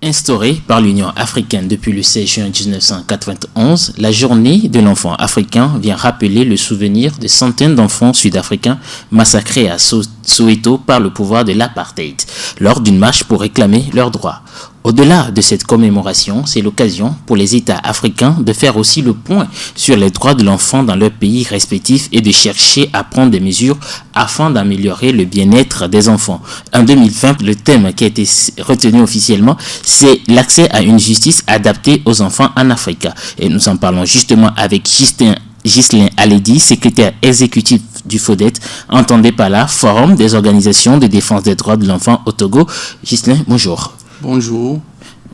Instaurée par l'Union africaine depuis le 16 juin 1991, la journée de l'enfant africain vient rappeler le souvenir de centaines d'enfants sud-africains massacrés à Soweto par le pouvoir de l'apartheid lors d'une marche pour réclamer leurs droits. Au-delà de cette commémoration, c'est l'occasion pour les États africains de faire aussi le point sur les droits de l'enfant dans leurs pays respectifs et de chercher à prendre des mesures afin d'améliorer le bien-être des enfants. En 2020, le thème qui a été retenu officiellement, c'est l'accès à une justice adaptée aux enfants en Afrique. Et nous en parlons justement avec Ghislain Aledi, secrétaire exécutif du FODET, entendez par là, Forum des organisations de défense des droits de l'enfant au Togo. Ghislain, bonjour. Bonjour.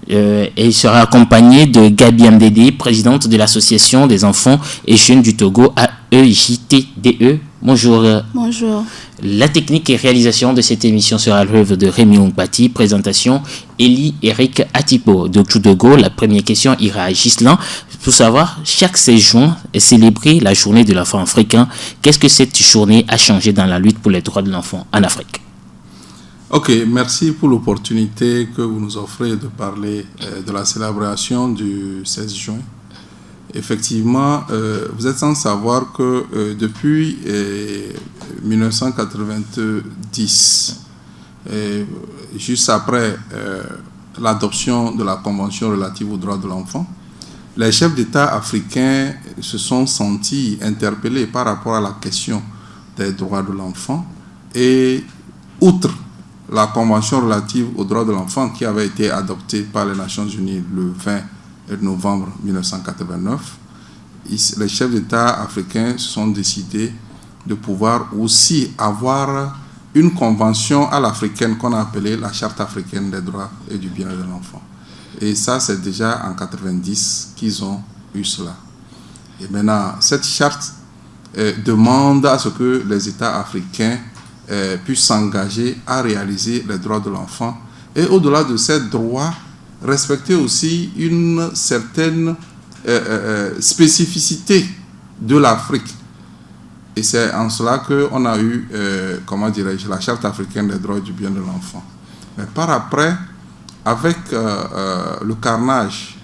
Et il sera accompagné de Gabi Mdede, présidente de l'association des enfants et jeunes du Togo, AEJTDE. Bonjour. Bonjour. La technique et réalisation de cette émission sera l'œuvre de Rémi Ongpati. Présentation, Elie Eric Atipo de Togo. La première question ira à Ghislain. Pour savoir, chaque 16 juin est célébrée la journée de l'enfant africain. Qu'est-ce que cette journée a changé dans la lutte pour les droits de l'enfant en Afrique? Ok, merci pour l'opportunité que vous nous offrez de parler de la célébration du 16 juin. Effectivement, vous êtes sans savoir que depuis 1990, juste après l'adoption de la Convention relative aux droits de l'enfant, les chefs d'État africains se sont sentis interpellés par rapport à la question des droits de l'enfant. Et outre la Convention relative aux droits de l'enfant qui avait été adoptée par les Nations Unies le 20 novembre 1989, les chefs d'État africains se sont décidés de pouvoir aussi avoir une convention à l'africaine qu'on a appelée la Charte africaine des droits et du bien-être de l'enfant. Et ça, c'est déjà en 90 qu'ils ont eu cela. Et maintenant, cette charte demande à ce que les États africains puissent s'engager à réaliser les droits de l'enfant. Et au-delà de ces droits, respecter aussi une certaine spécificité de l'Afrique. Et c'est en cela qu'on a eu, la Charte africaine des droits et du bien de l'enfant. Mais par après, avec le carnage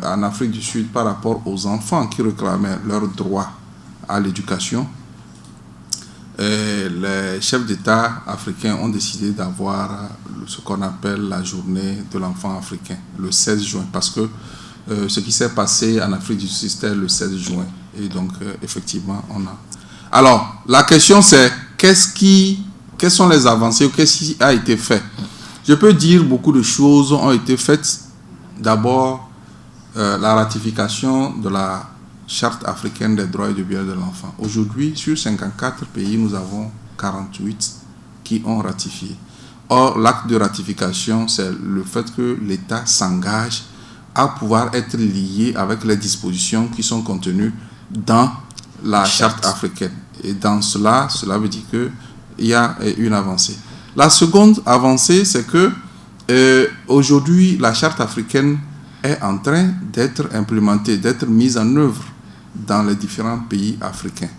en Afrique du Sud par rapport aux enfants qui réclamaient leurs droits à l'éducation, les chefs d'État africains ont décidé d'avoir ce qu'on appelle la journée de l'enfant africain, le 16 juin, parce que ce qui s'est passé en Afrique du Sud, c'était le 16 juin. Et donc, effectivement, on a... Alors, la question c'est, quelles sont les avancées ou qu'est-ce qui a été fait? Je peux dire beaucoup de choses ont été faites. D'abord, la ratification de la Charte africaine des droits et du bien-être de l'enfant. Aujourd'hui, sur 54 pays, nous avons 48 qui ont ratifié. Or, l'acte de ratification, c'est le fait que l'État s'engage à pouvoir être lié avec les dispositions qui sont contenues dans la Charte africaine. Et dans cela veut dire qu'il y a une avancée. La seconde avancée, c'est que aujourd'hui, la Charte africaine est en train d'être implémentée, d'être mise en œuvre dans les différents pays africains.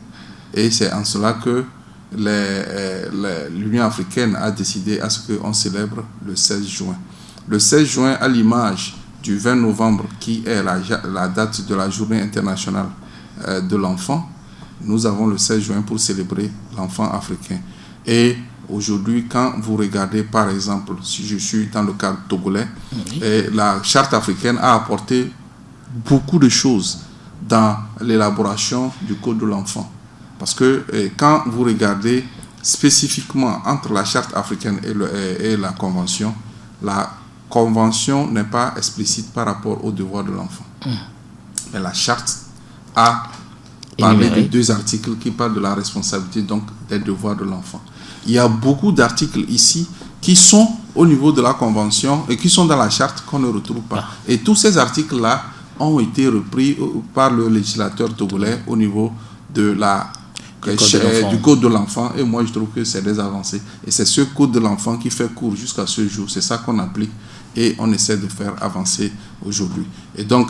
Et c'est en cela que l'Union africaine a décidé à ce qu'on célèbre le 16 juin. Le 16 juin, à l'image du 20 novembre, qui est la date de la journée internationale de l'enfant, nous avons le 16 juin pour célébrer l'enfant africain. Et aujourd'hui, quand vous regardez, par exemple, si je suis dans le cadre togolais, la Charte africaine a apporté beaucoup de choses dans l'élaboration du Code de l'enfant. Parce que quand vous regardez spécifiquement entre la Charte africaine et la Convention n'est pas explicite par rapport aux devoirs de l'enfant. Mais la Charte a parlé de 2 articles qui parlent de la responsabilité, donc des devoirs de l'enfant. Il y a beaucoup d'articles ici qui sont au niveau de la Convention et qui sont dans la Charte qu'on ne retrouve pas. Et tous ces articles-là ont été repris par le législateur togolais au niveau de du Code de l'enfant. Et moi, je trouve que c'est des avancées. Et c'est ce Code de l'enfant qui fait cours jusqu'à ce jour. C'est ça qu'on applique et on essaie de faire avancer aujourd'hui. Et donc,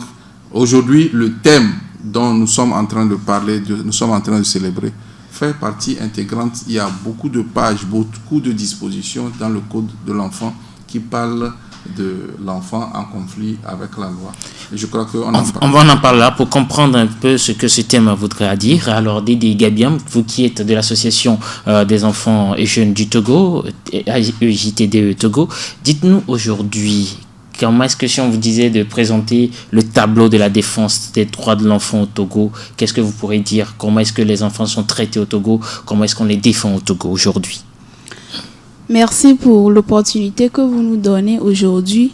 aujourd'hui, le thème dont nous sommes en train de parler, nous sommes en train de célébrer, fait partie intégrante. Il y a beaucoup de pages, beaucoup de dispositions dans le Code de l'enfant qui parlent de l'enfant en conflit avec la loi. Et je crois qu'on on en parle là pour comprendre un peu ce que ce thème voudrait dire. Alors, Dédé Gabiam, vous qui êtes de l'association des enfants et jeunes du Togo, EJTDE Togo, dites-nous aujourd'hui, comment est-ce que si on vous disait de présenter le tableau de la défense des droits de l'enfant au Togo, qu'est-ce que vous pourrez dire? Comment est-ce que les enfants sont traités au Togo? Comment est-ce qu'on les défend au Togo aujourd'hui? Merci pour l'opportunité que vous nous donnez aujourd'hui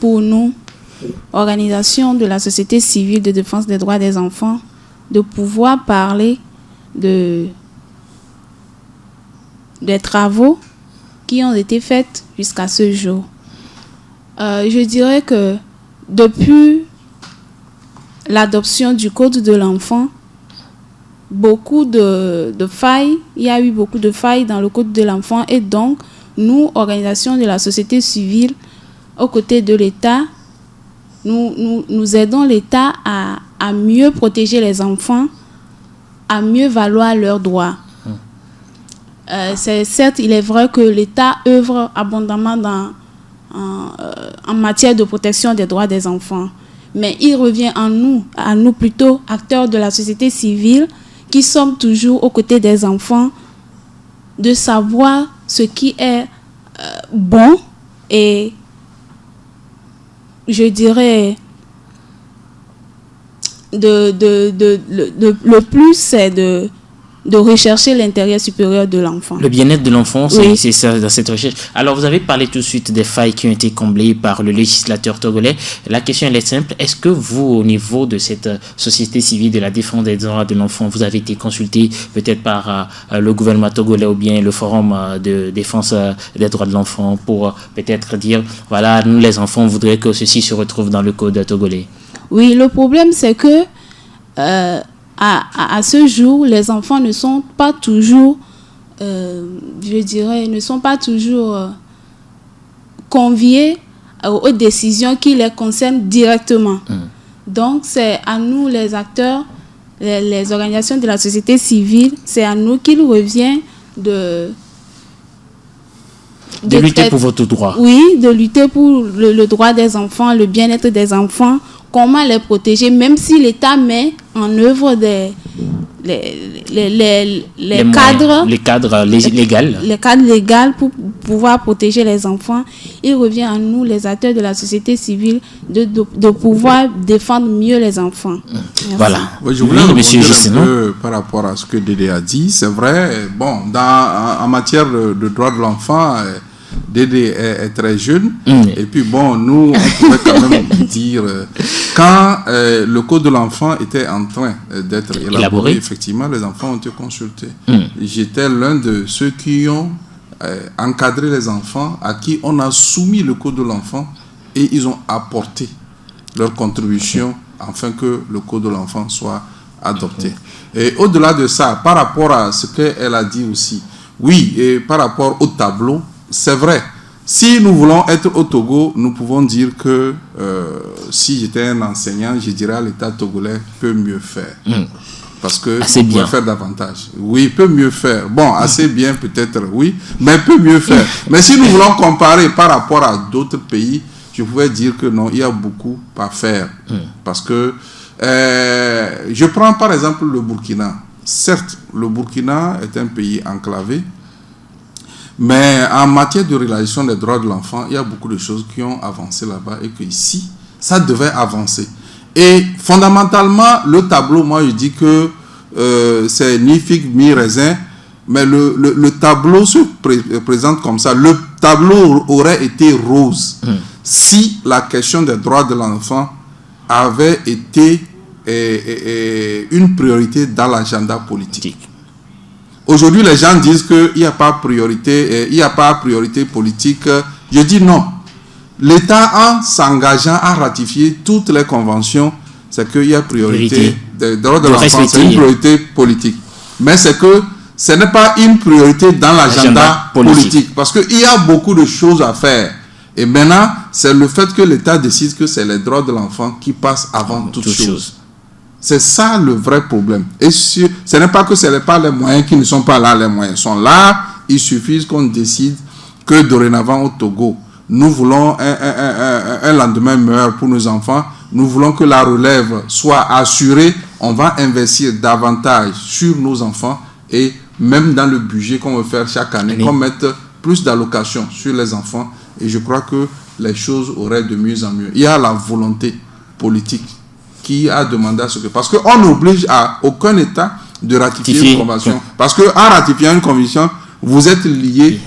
pour nous, organisation de la société civile de défense des droits des enfants, de pouvoir parler des travaux qui ont été faits jusqu'à ce jour. Je dirais que depuis l'adoption du Code de l'enfant, beaucoup de failles, il y a eu beaucoup de failles dans le Code de l'enfant et donc nous, organisation de la société civile, aux côtés de l'État, nous aidons l'État à mieux protéger les enfants, à mieux valoir leurs droits. Certes, il est vrai que l'État œuvre abondamment en matière de protection des droits des enfants, mais il revient à nous plutôt, acteurs de la société civile, qui sommes toujours aux côtés des enfants, de savoir ce qui est bon et, je dirais, le plus, c'est de rechercher l'intérêt supérieur de l'enfant. Le bien-être de l'enfant, oui. C'est ça dans cette recherche. Alors, vous avez parlé tout de suite des failles qui ont été comblées par le législateur togolais. La question, elle est simple. Est-ce que vous, au niveau de cette société civile de la défense des droits de l'enfant, vous avez été consulté peut-être par le gouvernement togolais ou bien le forum de défense des droits de l'enfant pour peut-être dire, voilà, nous les enfants, on voudrait que ceci se retrouve dans le code togolais? Oui, le problème, c'est que à ce jour, les enfants ne sont pas toujours, conviés aux décisions qui les concernent directement. Donc, c'est à nous, les acteurs, les organisations de la société civile, c'est à nous qu'il revient de lutter pour votre droit. Oui, de lutter pour le droit des enfants, le bien-être des enfants, comment les protéger, même si l'État met en œuvre les cadres légaux pour pouvoir protéger les enfants. Il revient à nous, les acteurs de la société civile, de pouvoir défendre mieux les enfants. Merci. Voilà. Oui, je voulais rebondir un peu par rapport à ce que Dédé a dit. C'est vrai, bon, en matière de droits de l'enfant, Dédé est très jeune. Et puis bon, nous, on pourrait quand même dire, quand le code de l'enfant était en train d'être élaboré, effectivement, les enfants ont été consultés. J'étais l'un de ceux qui ont encadré les enfants, à qui on a soumis le code de l'enfant, et ils ont apporté leur contribution afin que le code de l'enfant soit adopté. Et au-delà de ça, par rapport à ce qu'elle a dit aussi, oui, et par rapport au tableau, c'est vrai. Si nous voulons être au Togo, nous pouvons dire que si j'étais un enseignant, je dirais à l'État togolais peut mieux faire. Parce que il peut faire davantage. Oui, peut mieux faire. Bon, assez bien peut-être, oui, mais peut mieux faire. Mais si nous voulons comparer par rapport à d'autres pays, je pouvais dire que non, il y a beaucoup à faire. Parce que je prends par exemple le Burkina. Certes, le Burkina est un pays enclavé, mais en matière de réalisation des droits de l'enfant, il y a beaucoup de choses qui ont avancé là-bas et que ici, ça devait avancer. Et fondamentalement, le tableau, moi je dis que c'est ni figue ni raisin, mais le tableau se présente comme ça. Le tableau aurait été rose si la question des droits de l'enfant avait été une priorité dans l'agenda politique. Aujourd'hui, les gens disent qu'il n'y a pas priorité, politique. Je dis non. L'État, en s'engageant à ratifier toutes les conventions, c'est qu'il y a priorité des droits de l'enfant, c'est une priorité politique. Mais c'est que ce n'est pas une priorité dans l'agenda politique. Parce qu'il y a beaucoup de choses à faire. Et maintenant, c'est le fait que l'État décide que c'est les droits de l'enfant qui passent avant toute chose. C'est ça le vrai problème. Et ce n'est pas que ce n'est pas les moyens qui ne sont pas là, les moyens sont là. Il suffit qu'on décide que dorénavant au Togo, nous voulons un lendemain meilleur pour nos enfants, nous voulons que la relève soit assurée, on va investir davantage sur nos enfants et même dans le budget qu'on veut faire chaque année, qu'on mette plus d'allocations sur les enfants. Et je crois que les choses auraient de mieux en mieux. Il y a la volonté politique qui a demandé à ce que... Parce qu'on n'oblige à aucun État de ratifier une convention. Parce qu'en ratifiant une convention, vous êtes lié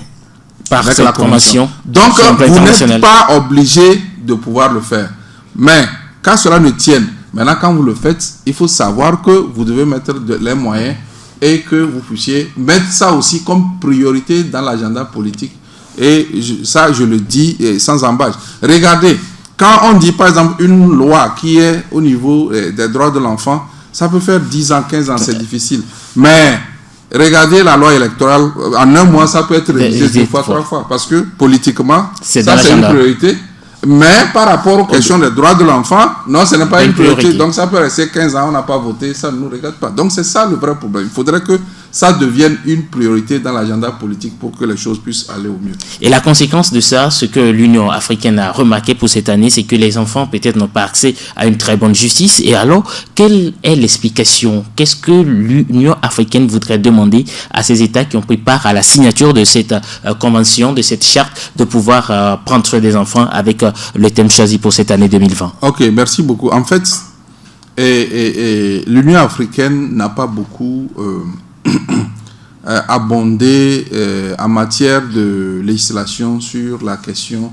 par cette convention. Donc, vous n'êtes pas obligé de pouvoir le faire. Mais, quand cela ne tienne, maintenant, quand vous le faites, il faut savoir que vous devez mettre les moyens et que vous puissiez mettre ça aussi comme priorité dans l'agenda politique. Et ça, je le dis sans embâche. Regardez, quand on dit, par exemple, une loi qui est au niveau des droits de l'enfant, ça peut faire 10 ans, 15 ans, c'est difficile. Mais regardez la loi électorale, en un mois, ça peut être révisé 2 fois, 3 fois. Parce que politiquement, ça c'est une priorité. Mais par rapport aux questions des droits de l'enfant, non, ce n'est pas une priorité. Donc ça peut rester 15 ans, on n'a pas voté, ça ne nous regarde pas. Donc c'est ça le vrai problème. Il faudrait que ça devienne une priorité dans l'agenda politique pour que les choses puissent aller au mieux. Et la conséquence de ça, ce que l'Union africaine a remarqué pour cette année, c'est que les enfants peut-être n'ont pas accès à une très bonne justice. Et alors, quelle est l'explication? Qu'est-ce que l'Union africaine voudrait demander à ces États qui ont pris part à la signature de cette convention, de cette charte, de pouvoir prendre soin des enfants avec le thème choisi pour cette année 2020? Ok, merci beaucoup. En fait, l'Union africaine n'a pas beaucoup abondé en matière de législation sur la question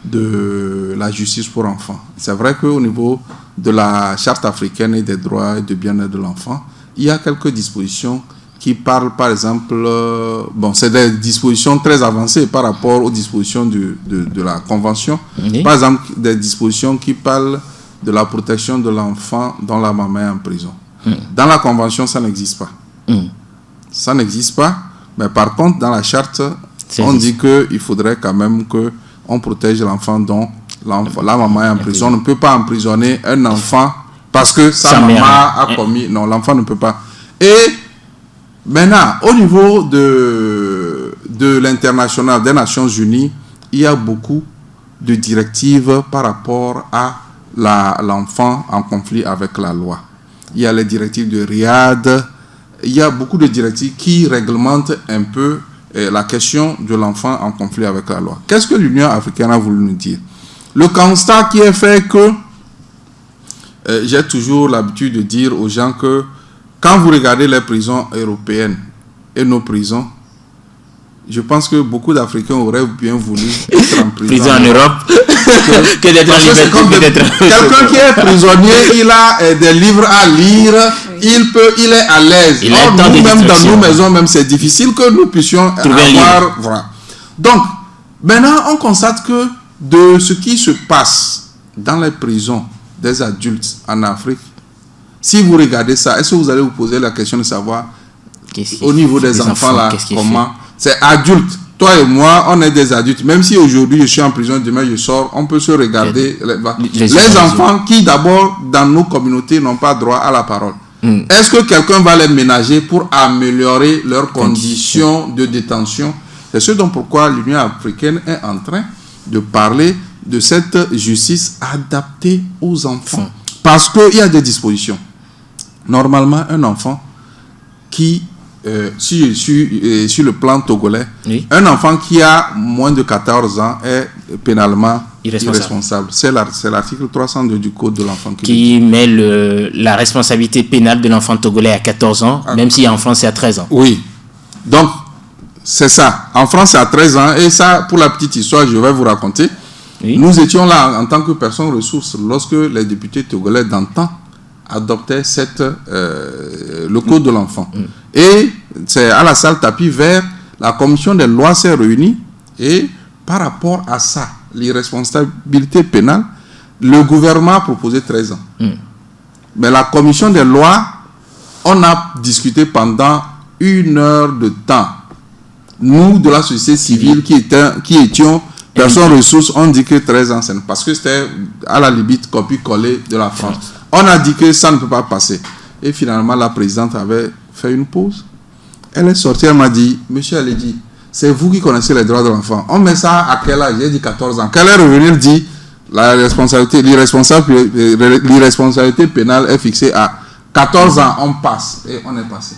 de la justice pour enfants. C'est vrai qu'au niveau de la charte africaine et des droits et du bien-être de l'enfant, il y a quelques dispositions qui parlent, par exemple, c'est des dispositions très avancées par rapport aux dispositions de la Convention. Oui. Par exemple, des dispositions qui parlent de la protection de l'enfant dont la maman est en prison. Dans la Convention, ça n'existe pas. Ça n'existe pas, mais par contre, dans la charte, on dit qu'il faudrait quand même qu'on protège l'enfant dont la maman est en prison. On ne peut pas emprisonner un enfant parce que sa maman a commis... Non, l'enfant ne peut pas. Et maintenant, au niveau de l'international, des Nations Unies, il y a beaucoup de directives par rapport à l'enfant en conflit avec la loi. Il y a les directives de Riyad. Il y a beaucoup de directives qui réglementent un peu la question de l'enfant en conflit avec la loi. Qu'est-ce que l'Union africaine a voulu nous dire? Le constat qui est fait que j'ai toujours l'habitude de dire aux gens que quand vous regardez les prisons européennes et nos prisons, je pense que beaucoup d'Africains auraient bien voulu être en prison en Europe que d'être en liberté. Quelqu'un qui est prisonnier, il a des livres à lire, il est à l'aise. Nous-mêmes, dans nos maisons, même, c'est difficile que nous puissions avoir... Voilà. Donc, maintenant, on constate que de ce qui se passe dans les prisons des adultes en Afrique, si vous regardez ça, est-ce que vous allez vous poser la question de savoir au niveau des enfants là, comment... C'est adulte. Toi et moi, on est des adultes. Même si aujourd'hui je suis en prison, demain je sors, on peut se regarder. Les enfants qui d'abord dans nos communautés n'ont pas droit à la parole. Est-ce que quelqu'un va les ménager pour améliorer leurs conditions de détention? C'est ce dont pourquoi l'Union africaine est en train de parler de cette justice adaptée aux enfants. Parce qu'il y a des dispositions. Normalement, un enfant qui... sur le plan togolais, un enfant qui a moins de 14 ans est pénalement irresponsable. C'est l'article 302 du Code de l'enfant qui met la responsabilité pénale de l'enfant togolais à 14 ans, même si en France c'est à 13 ans. Oui. Donc, c'est ça. En France c'est à 13 ans. Et ça, pour la petite histoire, je vais vous raconter. Nous étions là en tant que personnes ressources lorsque les députés togolais d'antan adoptait le code de l'enfant. Et c'est à la salle tapis vert, la commission des lois s'est réunie et par rapport à ça, l'irresponsabilité pénale, le gouvernement a proposé 13 ans. Mais la commission des lois, on a discuté pendant 1 heure de temps. Nous, de la société civile qui étions personnes ressources, on dit que 13 ans, parce que c'était à la limite copie-coller de la France. On a dit que ça ne peut pas passer. Et finalement, la présidente avait fait une pause. Elle est sortie, elle m'a dit, monsieur Aledji, c'est vous qui connaissez les droits de l'enfant. On met ça à quel âge? J'ai dit 14 ans. Quel est revenir dit l'irresponsabilité pénale est fixée à 14 ans. On passe et on est passé.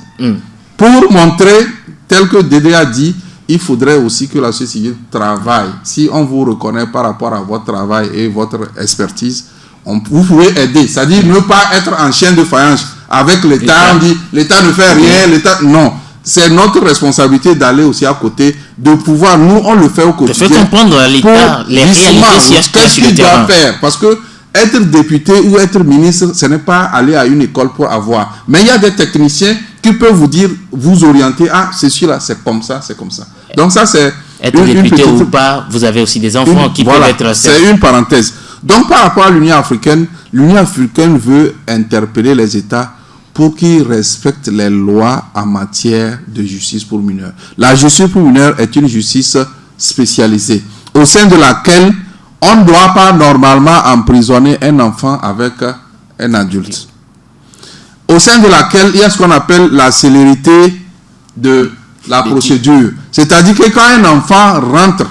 Pour montrer, tel que Dédé a dit, il faudrait aussi que la société civile travaille. Si on vous reconnaît par rapport à votre travail et votre expertise, vous pouvez aider. C'est-à-dire ne pas être en chien de faïence avec l'État. On dit l'État ne fait rien, l'État... Non. C'est notre responsabilité d'aller aussi à côté, de pouvoir, nous, on le fait au quotidien. De faire comprendre à l'État les réalités qu'est-ce qu'il doit faire. Parce que être député ou être ministre, ce n'est pas aller à une école pour avoir. Mais il y a des techniciens qui peuvent vous dire, vous orienter, ah, ceci là, c'est comme ça, c'est comme ça. Donc ça, c'est... Être député ou pas, vous avez aussi des enfants qui peuvent être... C'est une parenthèse. Donc par rapport à l'Union africaine veut interpeller les États pour qu'ils respectent les lois en matière de justice pour mineurs. La justice pour mineurs est une justice spécialisée, au sein de laquelle on ne doit pas normalement emprisonner un enfant avec un adulte. Au sein de laquelle il y a ce qu'on appelle la célérité de la procédure. C'est-à-dire que quand un enfant rentre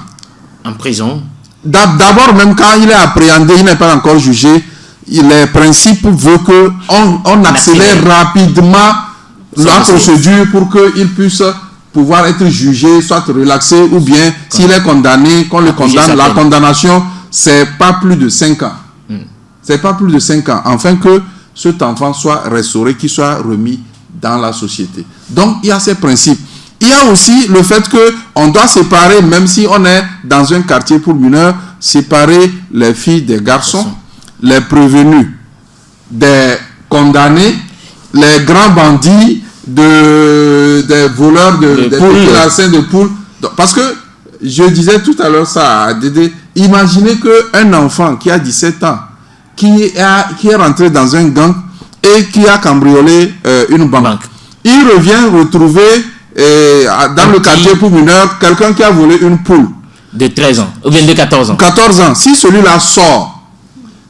en prison, d'abord même quand il est appréhendé, il n'est pas encore jugé, les principes veulent qu'on accélère rapidement la procédure pour qu'il puisse pouvoir être jugé, soit relaxé, ou bien s'il est condamné, qu'on le condamne. La condamnation, c'est pas plus de 5 ans. C'est pas plus de 5 ans, afin que cet enfant soit restauré, qu'il soit remis dans la société. Donc, il y a ces principes. Il y a aussi le fait qu'on doit séparer, même si on est dans un quartier pour mineurs, séparer les filles des garçons, les prévenus des condamnés, les grands bandits, des voleurs des petits larcins de poules. Parce que, je disais tout à l'heure ça à Dédé, imaginez qu'un enfant qui a 17 ans, qui est rentré dans un gang et qui a cambriolé une banque. Il revient retrouver dans le quartier pour mineurs quelqu'un qui a volé une poule. De 13 ans, ou bien de 14 ans. 14 ans. Si celui-là sort,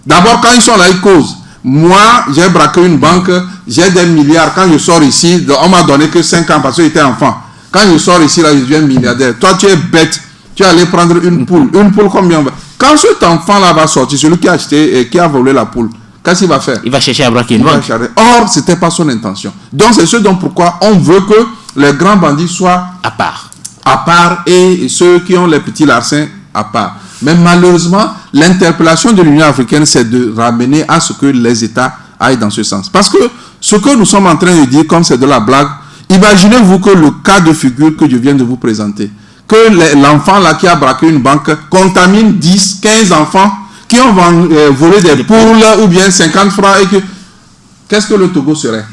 d'abord, quand ils sont là, ils causent. Moi, j'ai braqué une banque, j'ai des milliards. Quand je sors ici, on m'a donné que 5 ans parce que j'étais enfant. Quand je sors ici, là, je deviens milliardaire. Toi, tu es bête. Tu es allé prendre une poule. Une poule combien? Quand cet enfant-là va sortir, celui qui a acheté et qui a volé la poule, qu'est-ce qu'il va faire? Il va chercher à braquer une banque. Or, ce n'était pas son intention. Donc, c'est ce dont pourquoi on veut que les grands bandits soient à part. Et ceux qui ont les petits larcins à part. Mais malheureusement, l'interpellation de l'Union africaine, c'est de ramener à ce que les États aillent dans ce sens. Parce que ce que nous sommes en train de dire, comme c'est de la blague, imaginez-vous que le cas de figure que je viens de vous présenter, que l'enfant là qui a braqué une banque contamine 10, 15 enfants qui ont volé des poules ou bien 50 francs et que... Qu'est-ce que le Togo serait?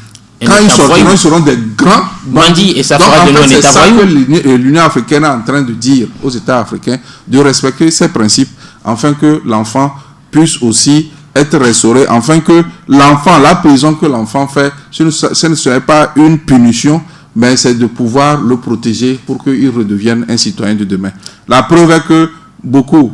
Quand ils sortiront, ils seront des grands bandits et ça fera de nous un État voyou. C'est ça que l'Union africaine est en train de dire aux États africains, de respecter ces principes, afin que l'enfant puisse aussi être restauré, afin que l'enfant, la prison que l'enfant fait, ce ne serait pas une punition, mais c'est de pouvoir le protéger pour qu'il redevienne un citoyen de demain. La preuve est que beaucoup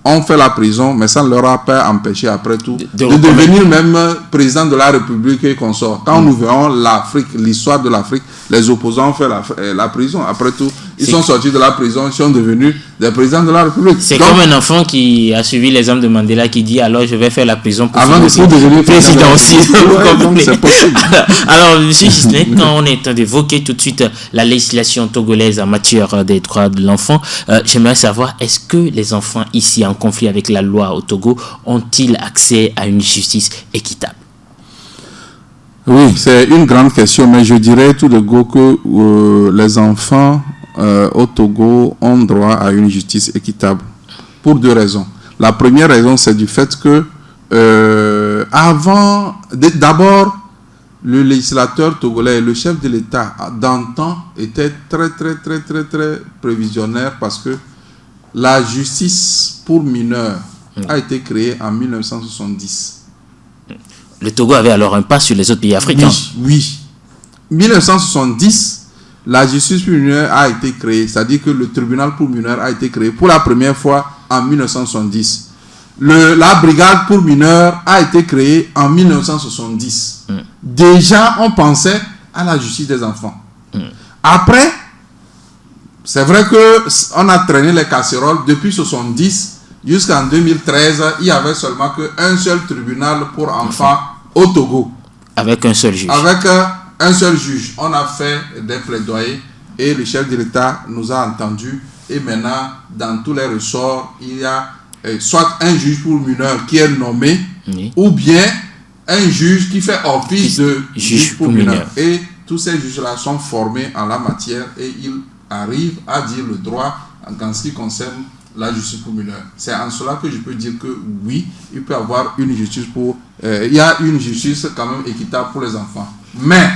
ont fait la prison, mais ça ne leur a pas empêché après tout de devenir même président de la République et consort. Quand nous verrons l'Afrique, l'histoire de l'Afrique, les opposants ont fait la prison. Après tout, ils sont sortis de la prison, ils sont devenus des présidents de la République. C'est comme un enfant qui a suivi l'exemple de Mandela qui dit alors je vais faire la prison pour devenir président aussi. C'est possible. Alors, M. Gisley, quand on est en train d'évoquer tout de suite la législation togolaise en matière des droits de l'enfant, j'aimerais savoir, est-ce que les enfants ici en conflit avec la loi au Togo ont-ils accès à une justice équitable? Oui, c'est une grande question, mais je dirais tout de go que les enfants au Togo ont droit à une justice équitable pour 2 raisons. La première raison, c'est du fait que d'abord, le législateur togolais, le chef de l'État, d'antan, était très prévisionnaire parce que la justice pour mineurs a été créée en 1970. Le Togo avait alors un pas sur les autres pays africains. Oui. 1970, la justice pour mineurs a été créée, c'est-à-dire que le tribunal pour mineurs a été créé pour la première fois en 1970. La brigade pour mineurs a été créée en 1970. Déjà, on pensait à la justice des enfants. Après, c'est vrai qu'on a traîné les casseroles depuis 1970 jusqu'en 2013. Il n'y avait seulement qu'un seul tribunal pour enfants au Togo. Avec un seul juge. Avec un seul juge. On a fait des plaidoyers et le chef de l'État nous a entendus. Et maintenant, dans tous les ressorts, il y a soit un juge pour mineurs qui est nommé, oui, ou bien un juge qui fait office de juge pour mineurs. Et tous ces juges-là sont formés en la matière et ils arrivent à dire le droit en ce qui concerne la justice pour mineurs. C'est en cela que je peux dire que oui, il peut y avoir une justice il y a une justice quand même équitable pour les enfants. Mais,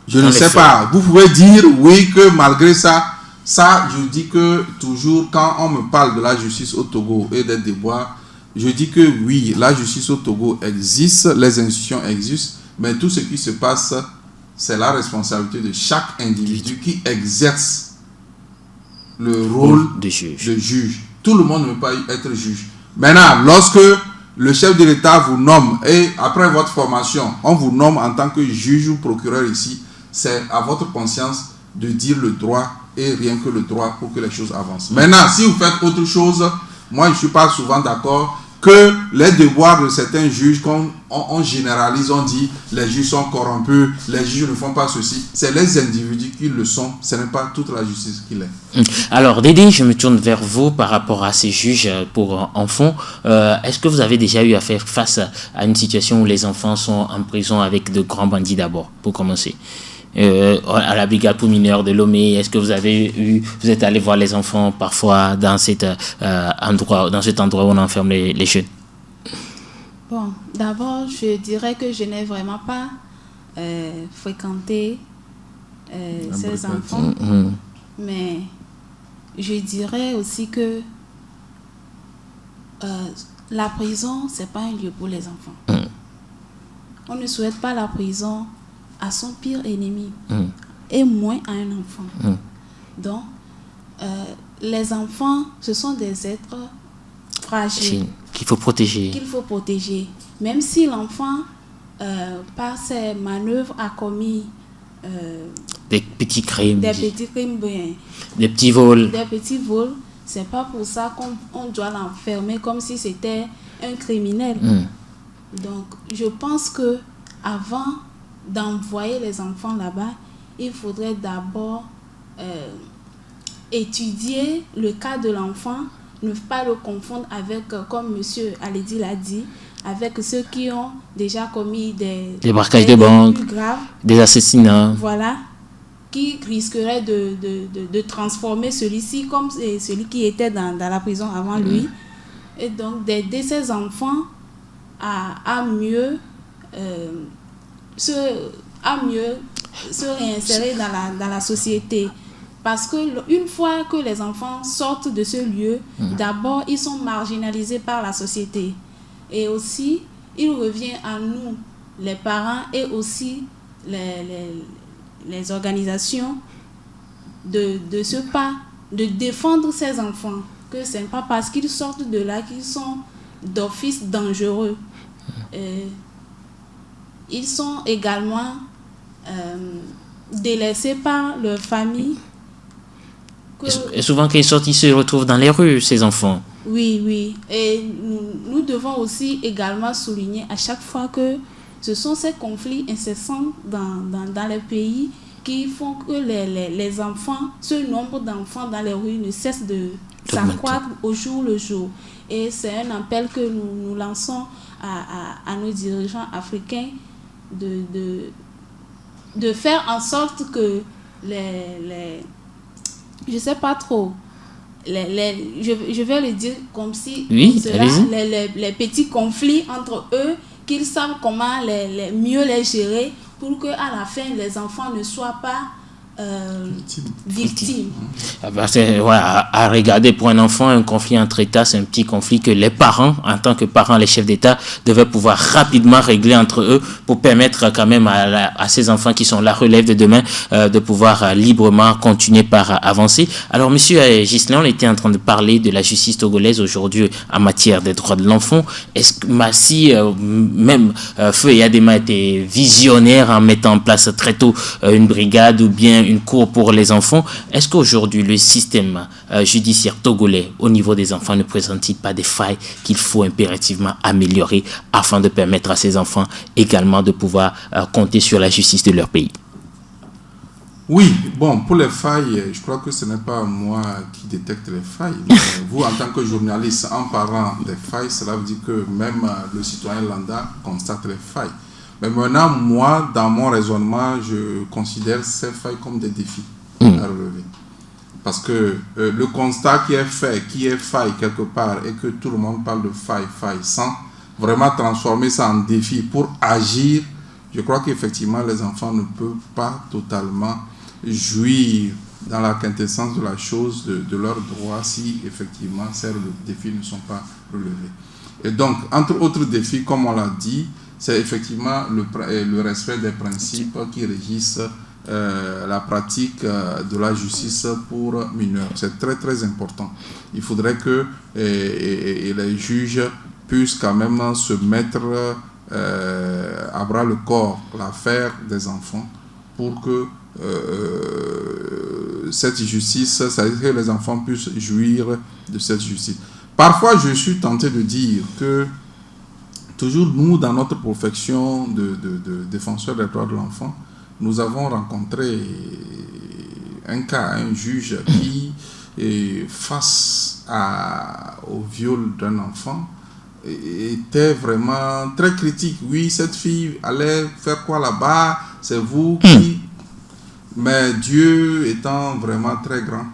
je ne sais pas, vous pouvez dire oui que malgré ça, je dis que toujours quand on me parle de la justice au Togo et des déboires, je dis que oui, la justice au Togo existe, les institutions existent, mais tout ce qui se passe, c'est la responsabilité de chaque individu qui exerce le rôle de juge. Tout le monde ne peut pas être juge. Maintenant, lorsque le chef de l'État vous nomme, et après votre formation, on vous nomme en tant que juge ou procureur ici, c'est à votre conscience de dire le droit et rien que le droit pour que les choses avancent. Maintenant, si vous faites autre chose, moi je ne suis pas souvent d'accord que les devoirs de certains juges, on généralise, on dit les juges sont corrompus, les juges ne font pas ceci. C'est les individus qui le sont, ce n'est pas toute la justice qui l'est. Alors Dédé, je me tourne vers vous par rapport à ces juges pour enfants. Est-ce que vous avez déjà eu à faire face à une situation où les enfants sont en prison avec de grands bandits d'abord, pour commencer? À la brigade pour mineurs de Lomé, est-ce que vous êtes allé voir les enfants parfois dans cet endroit où on enferme les jeunes? Bon, d'abord, je dirais que je n'ai vraiment pas fréquenté ces enfants, mais je dirais aussi que la prison, c'est pas un lieu pour les enfants. On ne souhaite pas la prison à son pire ennemi, et moins à un enfant. Donc, les enfants, ce sont des êtres fragiles qu'il faut protéger. Même si l'enfant, par ses manœuvres, a commis des petits crimes, des petits vols, c'est pas pour ça qu'on doit l'enfermer comme si c'était un criminel. Donc, je pense que avant d'envoyer les enfants là-bas, il faudrait d'abord étudier le cas de l'enfant, ne pas le confondre avec, comme M. Aledi l'a dit, avec ceux qui ont déjà commis des braquages de banque, plus graves, des assassinats. Voilà, qui risqueraient de transformer celui-ci comme celui qui était dans la prison avant lui. Et donc d'aider ces enfants à mieux se réinsérer dans la société. Parce que une fois que les enfants sortent de ce lieu, d'abord, ils sont marginalisés par la société. Et aussi, il revient à nous, les parents et aussi les organisations, de défendre ces enfants. Que ce n'est pas parce qu'ils sortent de là qu'ils sont d'office dangereux. Ils sont également délaissés par leur famille. Et souvent, quand ils sortent, ils se retrouvent dans les rues, ces enfants. Oui. Et nous devons aussi également souligner à chaque fois que ce sont ces conflits incessants dans les pays qui font que les enfants, ce nombre d'enfants dans les rues ne cesse de s'accroître au jour le jour. Et c'est un appel que nous lançons à nos dirigeants africains de faire en sorte que je sais pas trop, je vais le dire comme si les petits conflits entre eux, qu'ils savent comment mieux les gérer pour que à la fin les enfants ne soient pas victimes. À regarder, pour un enfant, un conflit entre États, c'est un petit conflit que les parents, en tant que parents, les chefs d'État, devaient pouvoir rapidement régler entre eux pour permettre quand même à ces enfants qui sont la relève de demain de pouvoir librement continuer par avancer. Alors, monsieur Ghislain, on était en train de parler de la justice togolaise aujourd'hui en matière des droits de l'enfant. Est-ce que même Feu Yadema était visionnaire en mettant en place très tôt une brigade ou bien bien une cour pour les enfants. Est-ce qu'aujourd'hui, le système judiciaire togolais au niveau des enfants ne présente-t-il pas des failles qu'il faut impérativement améliorer afin de permettre à ces enfants également de pouvoir compter sur la justice de leur pays? Oui, bon, pour les failles, je crois que ce n'est pas moi qui détecte les failles. Mais vous, en tant que journaliste, en parlant des failles, cela veut dire que même le citoyen lambda constate les failles. Mais maintenant, moi, dans mon raisonnement, je considère ces failles comme des défis à relever. Parce que le constat qui est fait, qui est faille quelque part, et que tout le monde parle de faille, sans vraiment transformer ça en défi pour agir, je crois qu'effectivement, les enfants ne peuvent pas totalement jouir dans la quintessence de la chose, de leurs droits, si effectivement ces défis ne sont pas relevés. Et donc, entre autres défis, comme on l'a dit, c'est effectivement le respect des principes qui régissent la pratique de la justice pour mineurs. C'est très très important. Il faudrait que les juges puissent quand même se mettre à bras le corps l'affaire des enfants pour que cette justice, c'est-à-dire que les enfants puissent jouir de cette justice. Parfois, je suis tenté de dire que toujours nous, dans notre profession de défenseur des droits de l'enfant, nous avons rencontré un cas, un juge qui, face au viol d'un enfant, était vraiment très critique. Oui, cette fille allait faire quoi là-bas? C'est vous qui... Mais Dieu étant vraiment très grand,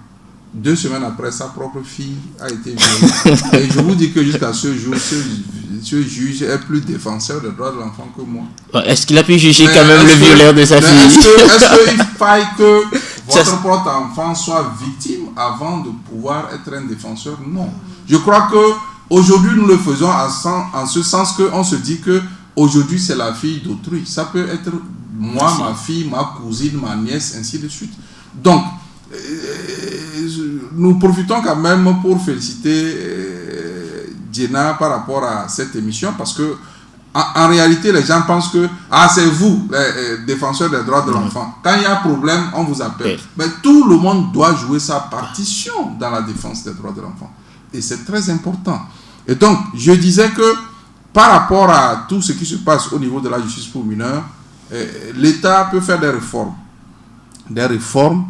2 semaines après, sa propre fille a été violée. Et je vous dis que jusqu'à ce jour, ce juge est plus défenseur des droits de l'enfant que moi. Est-ce qu'il a pu juger quand même le violeur de sa fille? Est-ce qu'il faille que votre propre enfant soit victime avant de pouvoir être un défenseur? Non. Je crois que aujourd'hui nous le faisons en ce sens qu'on se dit que aujourd'hui c'est la fille d'autrui. Ça peut être moi, ma fille, ma cousine, ma nièce, ainsi de suite. Donc, nous profitons quand même pour féliciter Diena par rapport à cette émission, parce que en réalité les gens pensent que c'est vous les défenseurs des droits de l'enfant, quand il y a un problème on vous appelle, mais tout le monde doit jouer sa partition dans la défense des droits de l'enfant, et c'est très important. Et donc je disais que par rapport à tout ce qui se passe au niveau de la justice pour mineurs, l'État peut faire des réformes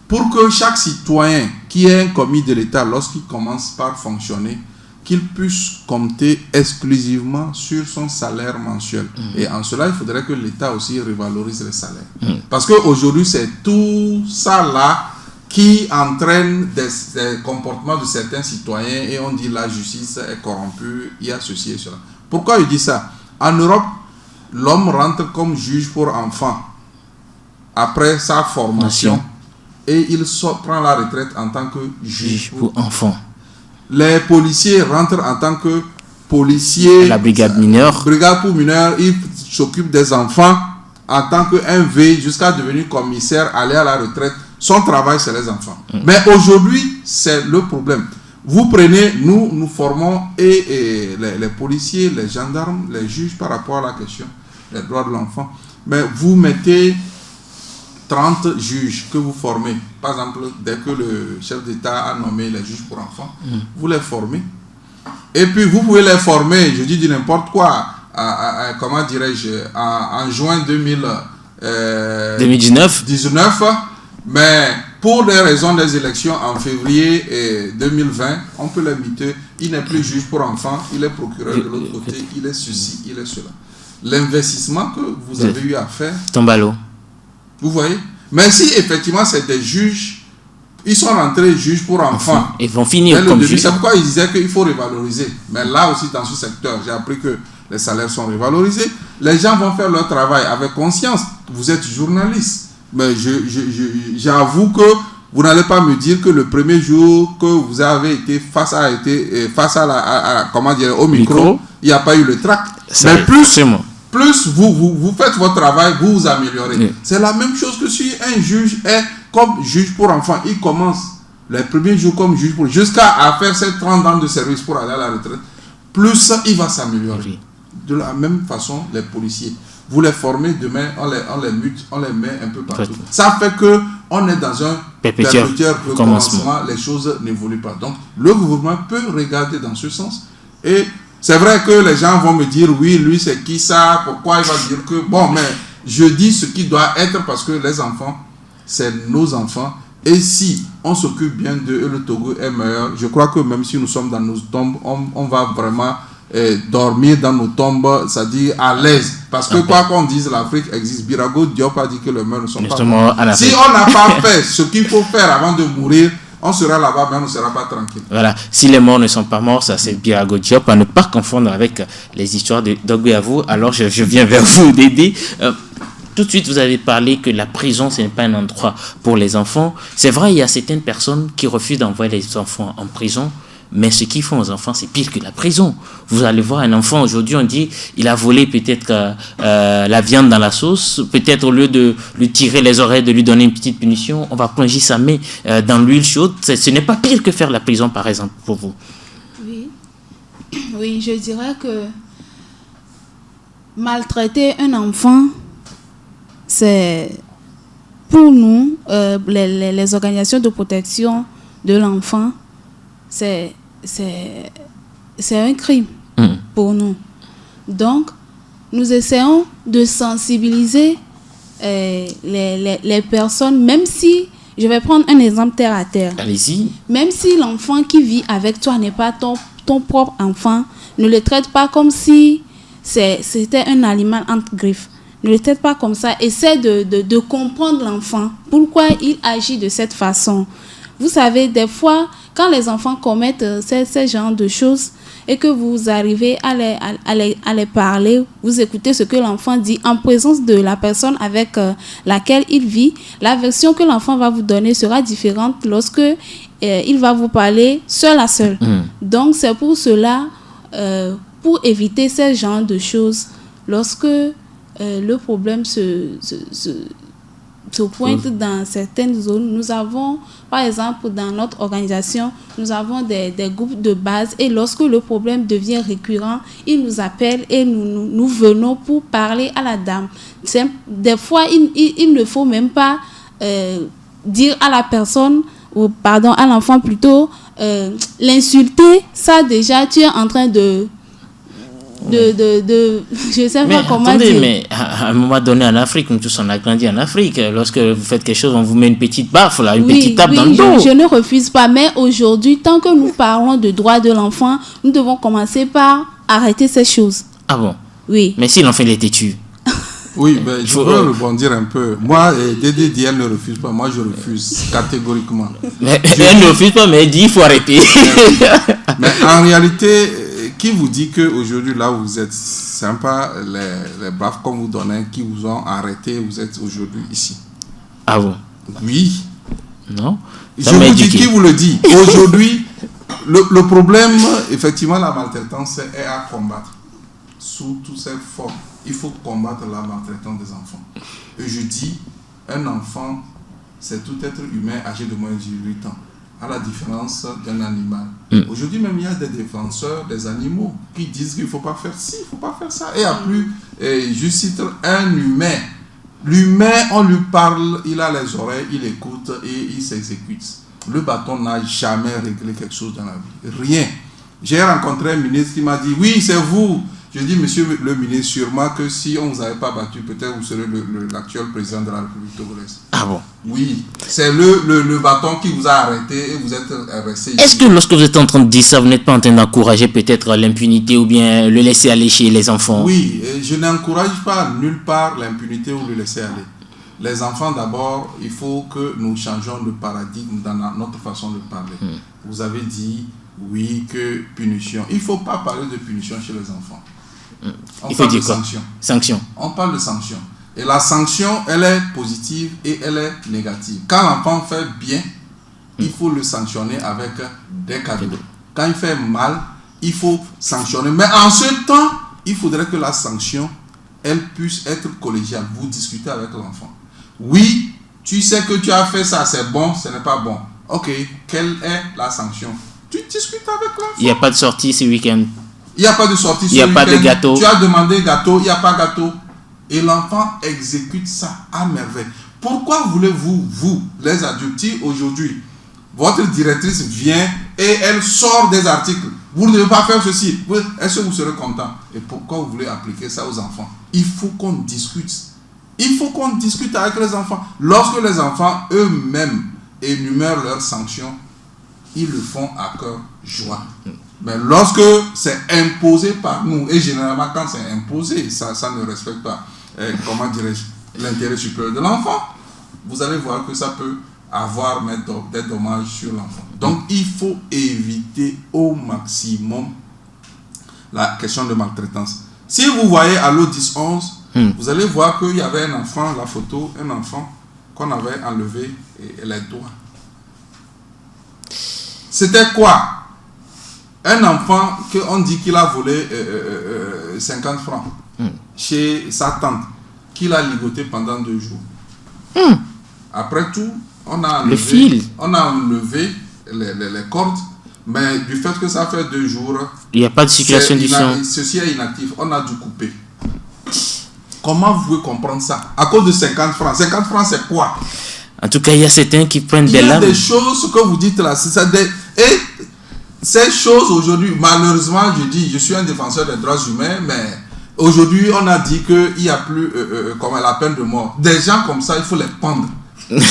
pour que chaque citoyen qui est un commis de l'État, lorsqu'il commence par fonctionner, qu'il puisse compter exclusivement sur son salaire mensuel. Et en cela, il faudrait que l'État aussi revalorise les salaires. Parce qu'aujourd'hui, c'est tout ça là qui entraîne des comportements de certains citoyens, et on dit la justice est corrompue, il y a ceci et cela. Pourquoi je dis ça? En Europe, l'homme rentre comme juge pour enfants après sa formation et il prend la retraite en tant que juge pour enfants. Les policiers rentrent en tant que policiers. La brigade mineure. Brigade pour mineurs, ils s'occupent des enfants en tant qu'un V jusqu'à devenir commissaire, aller à la retraite. Son travail, c'est les enfants. Mais aujourd'hui, c'est le problème. Vous prenez, nous formons les policiers, les gendarmes, les juges par rapport à la question des droits de l'enfant. Mais vous mettez 30 juges que vous formez. Par exemple, dès que le chef d'État a nommé les juges pour enfants, vous les formez. Et puis vous pouvez les former, je dis du n'importe quoi, comment dirais-je, en juin 2019, mais pour des raisons des élections en février 2020, on peut l'imiter. Il n'est plus juge pour enfants, il est procureur de l'autre côté, il est ceci, il est cela. L'investissement que vous avez eu à faire tombe à l'eau. Vous voyez? Mais si effectivement c'est des juges, ils sont rentrés juges pour enfants. Ils vont finir comme juges. C'est pourquoi ils disaient qu'il faut revaloriser. Mais là aussi, dans ce secteur, j'ai appris que les salaires sont revalorisés. Les gens vont faire leur travail avec conscience. Vous êtes journaliste. Mais j'avoue que vous n'allez pas me dire que le premier jour que vous avez été face à comment dire, au micro, il n'y a pas eu le trac. Mais plus vous faites votre travail, vous vous améliorez. Oui. C'est la même chose que si un juge est comme juge pour enfants. Il commence les premiers jours comme juge pour jusqu'à faire ses 30 ans de service pour aller à la retraite. Plus il va s'améliorer. Oui. De la même façon, les policiers. Vous les formez, demain, on les mute, on les met un peu partout. Ça fait que on est dans un perpétuel recommencement, les choses n'évoluent pas. Donc, le gouvernement peut regarder dans ce sens. Et c'est vrai que les gens vont me dire, oui, lui, c'est qui ça? Pourquoi il va dire que... Bon, mais je dis ce qui doit être parce que les enfants, c'est nos enfants. Et si on s'occupe bien d'eux et le Togo est meilleur, je crois que même si nous sommes dans nos tombes, on va vraiment dormir dans nos tombes, c'est-à-dire à l'aise. Parce que quoi qu'on dise, l'Afrique existe. Birago Diop a dit que les morts ne sont pas morts. Si on n'a pas fait ce qu'il faut faire avant de mourir, on sera là-bas, mais on ne sera pas tranquille. Voilà, si les morts ne sont pas morts, ça c'est Birago Diop, à ne pas confondre avec les histoires de Dogbeavou. Alors je viens vers vous, Dédé. Tout de suite, vous avez parlé que la prison, ce n'est pas un endroit pour les enfants. C'est vrai, il y a certaines personnes qui refusent d'envoyer les enfants en prison, mais ce qu'ils font aux enfants, c'est pire que la prison. Vous allez voir un enfant, aujourd'hui, on dit, il a volé peut-être la viande dans la sauce. Peut-être au lieu de lui tirer les oreilles, de lui donner une petite punition, on va plonger sa main dans l'huile chaude. Ce n'est pas pire que faire la prison, par exemple, pour vous. Oui, je dirais que maltraiter un enfant, c'est pour nous, les organisations de protection de l'enfant, c'est un crime pour nous. Donc, nous essayons de sensibiliser les personnes, même si, je vais prendre un exemple terre à terre. Allez-y. Même si l'enfant qui vit avec toi n'est pas ton propre enfant, ne le traite pas comme si c'était un animal entre griffes. Ne le traite pas comme ça. Essaie de comprendre l'enfant. Pourquoi il agit de cette façon. Vous savez, des fois, quand les enfants commettent ces genres de choses et que vous arrivez à les parler, vous écoutez ce que l'enfant dit en présence de la personne avec laquelle il vit, la version que l'enfant va vous donner sera différente lorsque il va vous parler seul à seul. Donc, c'est pour cela, pour éviter ce genre de choses, lorsque le problème se pointe dans certaines zones. Nous avons, par exemple, dans notre organisation, nous avons des groupes de base et lorsque le problème devient récurrent, ils nous appellent et nous venons pour parler à la dame. Des fois, il ne faut même pas dire à la personne, ou pardon, à l'enfant plutôt, l'insulter. Ça déjà, tu es en train de je sais pas comment dire. Mais à un moment donné en Afrique, nous tous on a grandi en Afrique. Lorsque vous faites quelque chose, on vous met une petite baffe, là, une petite tape dans le dos. Je ne refuse pas, mais aujourd'hui, tant que nous parlons de droits de l'enfant, nous devons commencer par arrêter ces choses. Ah bon? Oui. Mais si l'enfant il est têtu. Oui, mais je veux rebondir un peu. Moi, Dédé dit elle ne refuse pas. Moi, je refuse catégoriquement. Mais elle ne refuse pas, mais elle dit il faut arrêter. Mais en réalité, qui vous dit qu'aujourd'hui, là où vous êtes, c'est pas les baffes qu'on vous donnait qui vous ont arrêté, vous êtes aujourd'hui ici? Ah bon? Oui. Non. Je vous dis qui vous le dit. Aujourd'hui, le problème, effectivement, la maltraitance est à combattre sous toutes ses formes. Il faut combattre la maltraitance des enfants. Et je dis, un enfant, c'est tout être humain âgé de moins de 18 ans, à la différence d'un animal. Aujourd'hui même, il y a des défenseurs des animaux qui disent qu'il ne faut pas faire ci, il ne faut pas faire ça. Et à plus, je cite un humain. L'humain, on lui parle, il a les oreilles, il écoute et il s'exécute. Le bâton n'a jamais réglé quelque chose dans la vie. Rien. J'ai rencontré un ministre qui m'a dit, oui, c'est vous. Je dis, monsieur le ministre, sûrement que si on ne vous avait pas battu, peut-être vous serez l'actuel président de la République togolaise. Ah bon? Oui, c'est le bâton qui vous a arrêté et vous êtes resté ici. Est-ce que lorsque vous êtes en train de dire ça, vous n'êtes pas en train d'encourager peut-être l'impunité ou bien le laisser aller chez les enfants? Oui, je n'encourage pas nulle part l'impunité ou le laisser aller. Les enfants, d'abord, il faut que nous changeons de paradigme dans notre façon de parler. Vous avez dit, oui, que punition. Il ne faut pas parler de punition chez les enfants. Il faut dire quoi? Sanction. On parle de sanction. Et la sanction, elle est positive et elle est négative. Quand l'enfant fait bien, il faut le sanctionner avec des cadeaux. Quand il fait mal, il faut sanctionner. Mais en ce temps, il faudrait que la sanction, elle puisse être collégiale. Vous discutez avec l'enfant. Oui, tu sais que tu as fait ça, c'est bon, ce n'est pas bon. Ok, quelle est la sanction? Tu discutes avec l'enfant. Il n'y a pas de sortie ce week-end. Il n'y a pas de sortie ce week-end. Il n'y a pas de gâteau. Tu as demandé gâteau, il n'y a pas gâteau. Et l'enfant exécute ça à merveille. Pourquoi voulez-vous, vous, les adultes, si aujourd'hui, votre directrice vient et elle sort des articles, vous ne devez pas faire ceci, est-ce que vous serez content? Et pourquoi vous voulez appliquer ça aux enfants? Il faut qu'on discute. Il faut qu'on discute avec les enfants. Lorsque les enfants eux-mêmes énumèrent leurs sanctions, ils le font à cœur joie. Mais lorsque c'est imposé par nous, et généralement quand c'est imposé, ça ne respecte pas, comment dirais-je, l'intérêt supérieur de l'enfant, vous allez voir que ça peut avoir des dommages sur l'enfant. Donc il faut éviter au maximum la question de maltraitance. Si vous voyez à l'eau 10-11, vous allez voir qu'il y avait un enfant, la photo, un enfant qu'on avait enlevé les doigts. C'était quoi? Un enfant qu'on dit qu'il a volé 50 francs chez sa tante, qu'il a ligoté pendant 2 jours. Après tout, on a enlevé les cordes, mais du fait que ça fait 2 jours, il n'y a pas de circulation du sang. Ceci est inactif, on a dû couper. Comment vous pouvez comprendre ça? À cause de 50 francs. 50 francs, c'est quoi? En tout cas, il y a certains qui prennent des lames. Il y a des choses que vous dites là. Et ces choses aujourd'hui, malheureusement, je suis un défenseur des droits humains, mais aujourd'hui, on a dit qu'il n'y a plus comme la peine de mort. Des gens comme ça, il faut les pendre. Non,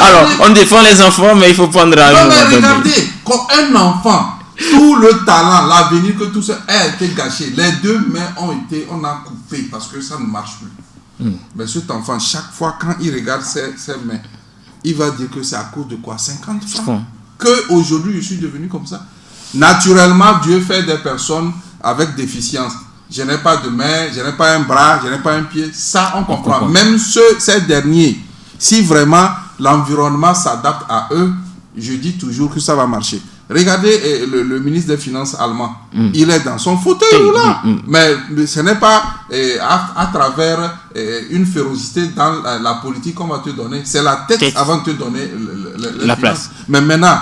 alors, on défend les enfants, mais il faut prendre à non, mais regardez, comme un enfant, tout le talent, l'avenir que tout ça a été gâché. Les 2 mains on a coupé parce que ça ne marche plus. Mais cet enfant, chaque fois quand il regarde ses mains, il va dire que c'est à cause de quoi? 50 francs. Que aujourd'hui je suis devenu comme ça. Naturellement, Dieu fait des personnes avec déficience. Je n'ai pas de main, je n'ai pas un bras, je n'ai pas un pied. Ça, on comprend. Même ces derniers, si vraiment l'environnement s'adapte à eux, je dis toujours que ça va marcher. Regardez le ministre des Finances allemand. Il est dans son fauteuil roulant. Mais ce n'est pas à travers une férocité dans la politique qu'on va te donner. C'est la tête avant de te donner la place. Mais maintenant,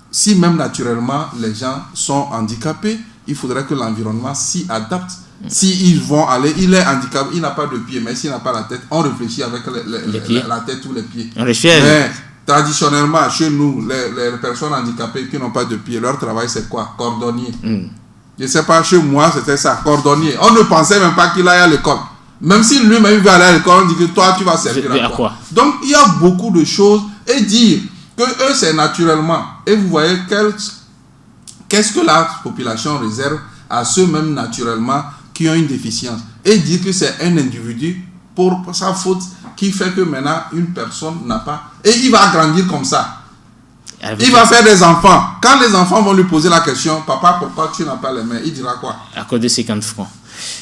si même naturellement les gens sont handicapés, il faudrait que l'environnement s'y adapte. S'ils vont aller, il est handicapé, il n'a pas de pied, mais s'il n'a pas la tête, on réfléchit avec la tête ou les pieds. Mais traditionnellement, chez nous, les personnes handicapées qui n'ont pas de pied, leur travail c'est quoi? Cordonnier. Je ne sais pas, chez moi c'était ça, cordonnier. On ne pensait même pas qu'il aille à l'école. Même si lui-même veut aller à l'école, on dit que toi tu vas servir à quoi? Donc il y a beaucoup de choses. Et dire que eux c'est naturellement. Et vous voyez qu'est-ce que la population réserve à ceux même naturellement qui ont une déficience. Et dire que c'est un individu pour sa faute qui fait que maintenant une personne n'a pas. Et il va grandir comme ça. Il va faire des enfants. Quand les enfants vont lui poser la question, papa, pourquoi tu n'as pas les mains? Il dira quoi? À cause de 50 francs.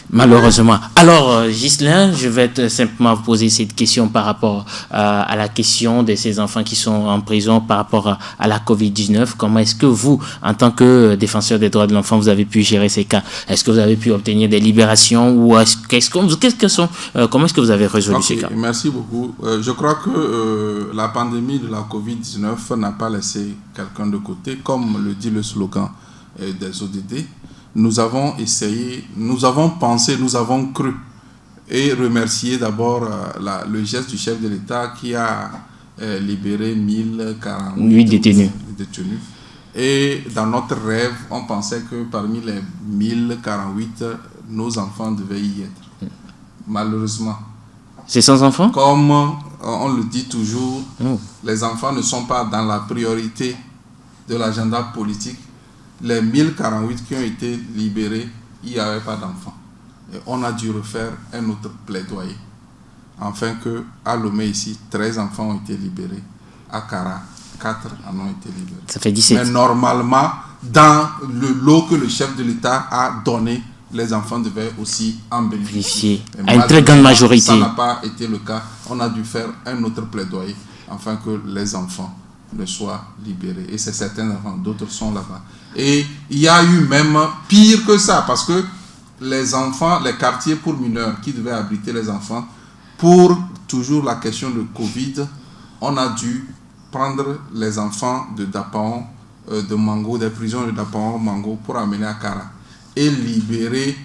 Malheureusement. Alors, Ghislain, je vais simplement vous poser cette question par rapport à la question de ces enfants qui sont en prison par rapport à la Covid-19. Comment est-ce que vous, en tant que défenseur des droits de l'enfant, vous avez pu gérer ces cas? Est-ce que vous avez pu obtenir des libérations ou comment est-ce que vous avez résolu ces cas? Merci beaucoup. Je crois que la pandémie de la Covid-19 n'a pas laissé quelqu'un de côté, comme le dit le slogan des ODD. Nous avons essayé, nous avons pensé, nous avons cru et remercié d'abord le geste du chef de l'État qui a libéré 1048 détenus. Et dans notre rêve, on pensait que parmi les 1048, nos enfants devaient y être. Malheureusement. C'est sans enfants? Comme on le dit toujours, les enfants ne sont pas dans la priorité de l'agenda politique. Les 1048 qui ont été libérés, il n'y avait pas d'enfants. Et on a dû refaire un autre plaidoyer. Afin qu'à Lomé ici, 13 enfants ont été libérés. À Kara, 4 en ont été libérés. Ça fait 17. Mais normalement, dans le lot que le chef de l'État a donné, les enfants devaient aussi en bénéficier. À une très grande majorité. Ça n'a pas été le cas. On a dû faire un autre plaidoyer afin que les enfants ne soient libérés. Et c'est certains enfants, d'autres sont là-bas. Et il y a eu même pire que ça, parce que les enfants, les quartiers pour mineurs qui devaient abriter les enfants, pour toujours la question de Covid, on a dû prendre les enfants de Dapaon, de Mango, des prisons de Dapaon, Mango, pour amener à Kara et libérer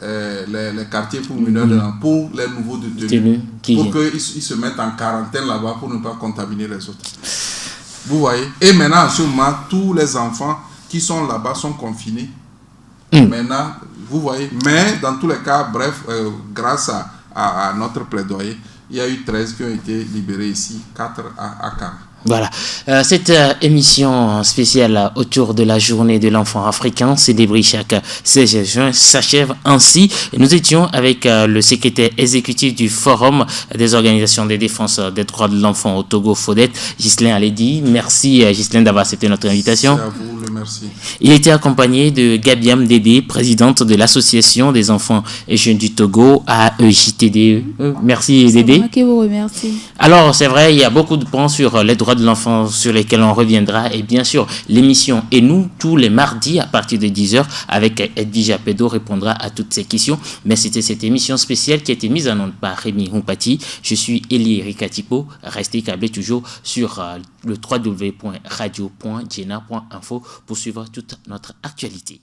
les quartiers pour mineurs de l'enfant, pour les nouveaux détenus, pour qu'ils se mettent en quarantaine là-bas pour ne pas contaminer les autres. Vous voyez? Et maintenant, en ce moment, tous les enfants qui sont là-bas sont confinés. Maintenant, vous voyez. Mais dans tous les cas, bref, grâce à notre plaidoyer, il y a eu 13 qui ont été libérés ici, 4 à Kara. Voilà, cette émission spéciale autour de la journée de l'enfant africain célébrée chaque 16 juin s'achève ainsi. Nous étions avec le secrétaire exécutif du Forum des organisations de défense des droits de l'enfant au Togo, FODET, Ghislain Aledi. Merci Ghislain d'avoir accepté notre invitation. Merci à vous, merci. Il était accompagné de Gabiam Dédé, présidente de l'association des enfants et jeunes du Togo, AEJTDE. Merci Dédé. C'est moi qui vous remercie. Alors c'est vrai, il y a beaucoup de points sur les droits de l'enfant sur lesquels on reviendra, et bien sûr l'émission Et nous tous les mardis à partir de 10h avec Edwige Pedo répondra à toutes ces questions. Mais c'était cette émission spéciale qui a été mise en onde par Rémi Humpati. Je suis Elie Ricatipo. Restez câblés toujours sur le www.radio.jena.info pour suivre toute notre actualité.